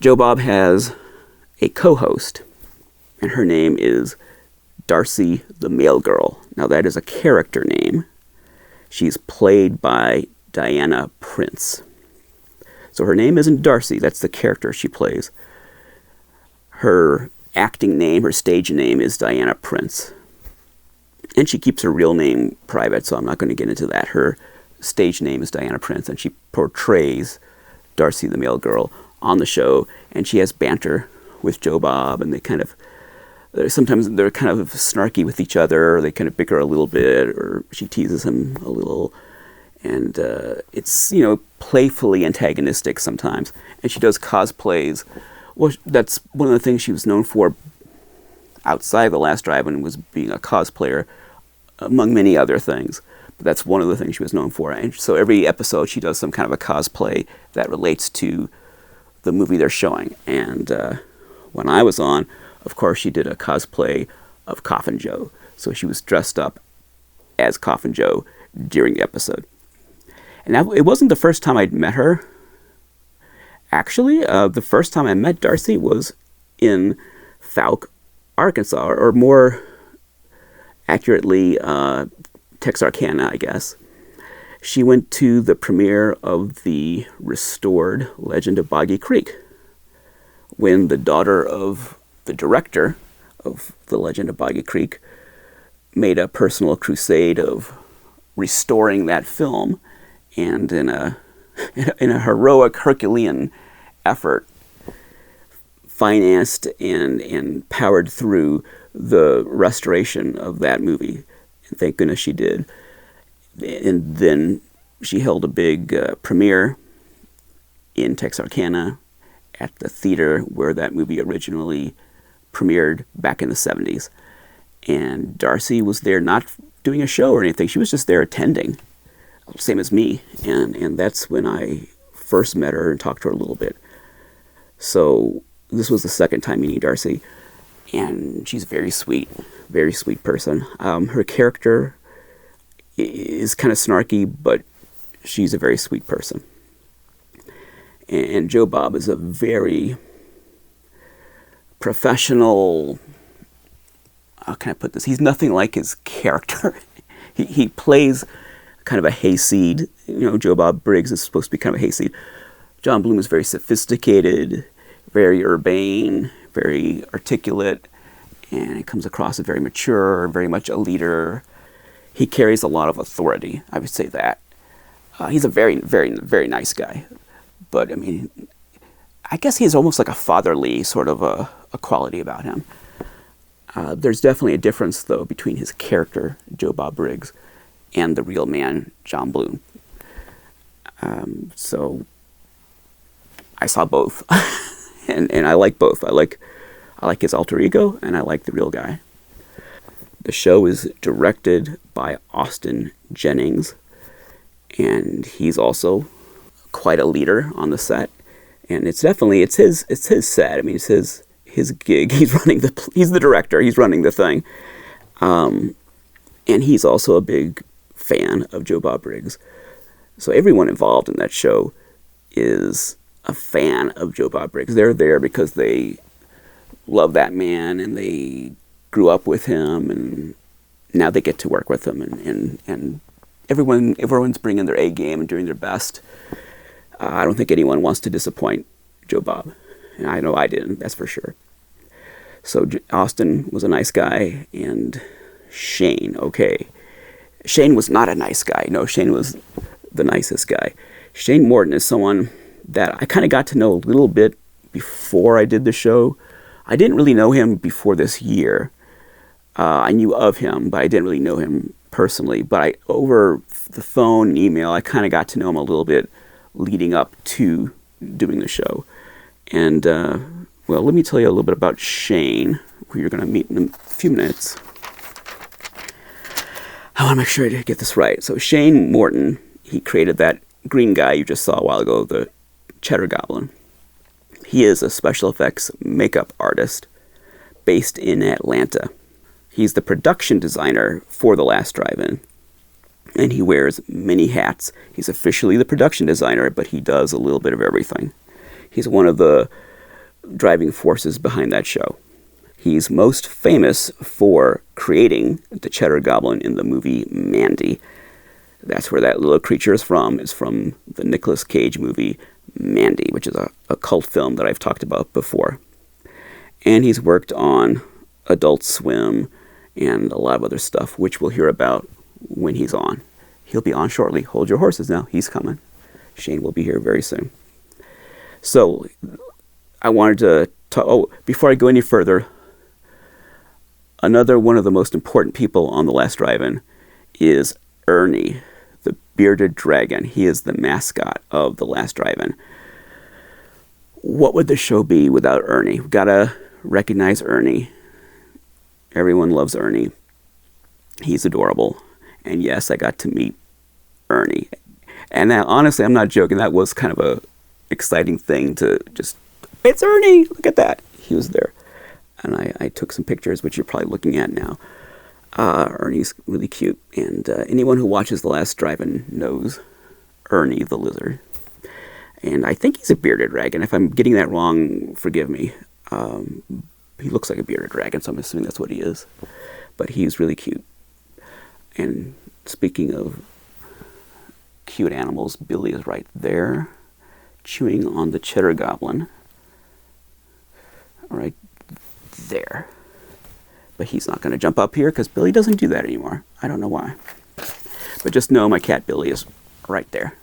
Joe Bob has a co-host, and her name is Darcy the Mail Girl. Now that is a character name. She's played by Diana Prince. So her name isn't Darcy, that's the character she plays. Her acting name, her stage name is Diana Prince. And she keeps her real name private, so I'm not going to get into that. Her stage name is Diana Prince, and she portrays Darcy the Mail Girl on the show, and she has banter with Joe Bob, and sometimes they're kind of snarky with each other, or they kind of bicker a little bit, or she teases him a little, and it's, playfully antagonistic sometimes. And she does cosplays. Well, that's one of the things she was known for outside of The Last Drive-In, was being a cosplayer, among many other things. But that's one of the things she was known for. And so every episode she does some kind of a cosplay that relates to the movie they're showing. And when I was on, of course, she did a cosplay of Coffin Joe. So she was dressed up as Coffin Joe during the episode. And it wasn't the first time I'd met her. Actually, the first time I met Darcy was in Fouke, Arkansas, or more accurately, Texarkana, I guess. She went to the premiere of the restored Legend of Boggy Creek, when the daughter of the director of the Legend of Boggy Creek made a personal crusade of restoring that film, and in a heroic Herculean effort, financed and powered through the restoration of that movie. And thank goodness she did. And then she held a big premiere in Texarkana at the theater where that movie originally premiered back in the 70s. And Darcy was there not doing a show or anything. She was just there attending, same as me. And that's when I first met her and talked to her a little bit. So this was the second time meeting Darcy. And she's a very sweet person. Her character is kind of snarky, but she's a very sweet person. And Joe Bob is a very professional, how can I put this? He's nothing like his character. He plays kind of a hayseed. Joe Bob Briggs is supposed to be kind of a hayseed. John Bloom is very sophisticated, very urbane, very articulate, and he comes across as very mature, very much a leader. He carries a lot of authority, I would say that. He's a very, very, very nice guy. But, I guess he's almost like a fatherly sort of a quality about him. There's definitely a difference, though, between his character, Joe Bob Briggs, and the real man, John Bloom. So I saw both, and I like both. I like his alter ego, and I like the real guy. The show is directed by Austin Jennings, and he's also quite a leader on the set. And it's his set. It's his gig. He's the director. He's running the thing, and he's also a big fan of Joe Bob Briggs. So everyone involved in that show is a fan of Joe Bob Briggs. They're there because they love that man and they grew up with him, and now they get to work with him, and everyone's bringing their A game and doing their best. I don't think anyone wants to disappoint Joe Bob. And I know I didn't, that's for sure. So Austin was a nice guy, and Shane was not a nice guy. No, Shane was the nicest guy. Shane Morton is someone that I kind of got to know a little bit before I did the show. I didn't really know him before this year. I knew of him, but I didn't really know him personally. But over the phone and email, I kind of got to know him a little bit leading up to doing the show. And, let me tell you a little bit about Shane, who you're going to meet in a few minutes. I want to make sure I get this right. So Shane Morton, he created that green guy you just saw a while ago, the Cheddar Goblin. He is a special effects makeup artist based in Atlanta. He's the production designer for The Last Drive-In, and he wears many hats. He's officially the production designer, but he does a little bit of everything. He's one of the driving forces behind that show. He's most famous for creating the Cheddar Goblin in the movie Mandy. That's where that little creature is from. It's from the Nicolas Cage movie Mandy, which is a cult film that I've talked about before. And he's worked on Adult Swim and a lot of other stuff, which we'll hear about when he's on. He'll be on shortly. Hold your horses now. He's coming. Shane will be here very soon. So I wanted to talk... Oh, before I go any further, another one of the most important people on The Last Drive-In is Ernie, the bearded dragon. He is the mascot of The Last Drive-In. What would the show be without Ernie? We've got to recognize Ernie. Everyone loves Ernie. He's adorable. And yes, I got to meet Ernie. And that, honestly, I'm not joking. That was kind of a exciting thing to just, it's Ernie! Look at that! He was there. And I took some pictures, which you're probably looking at now. Ernie's really cute. And anyone who watches The Last Drive-In knows Ernie the lizard. And I think he's a bearded dragon. If I'm getting that wrong, forgive me. He looks like a bearded dragon, so I'm assuming that's what he is. But he's really cute. And speaking of cute animals, Billy is right there, chewing on the Cheddar Goblin. Right there. But he's not going to jump up here because Billy doesn't do that anymore. I don't know why. But just know my cat Billy is right there.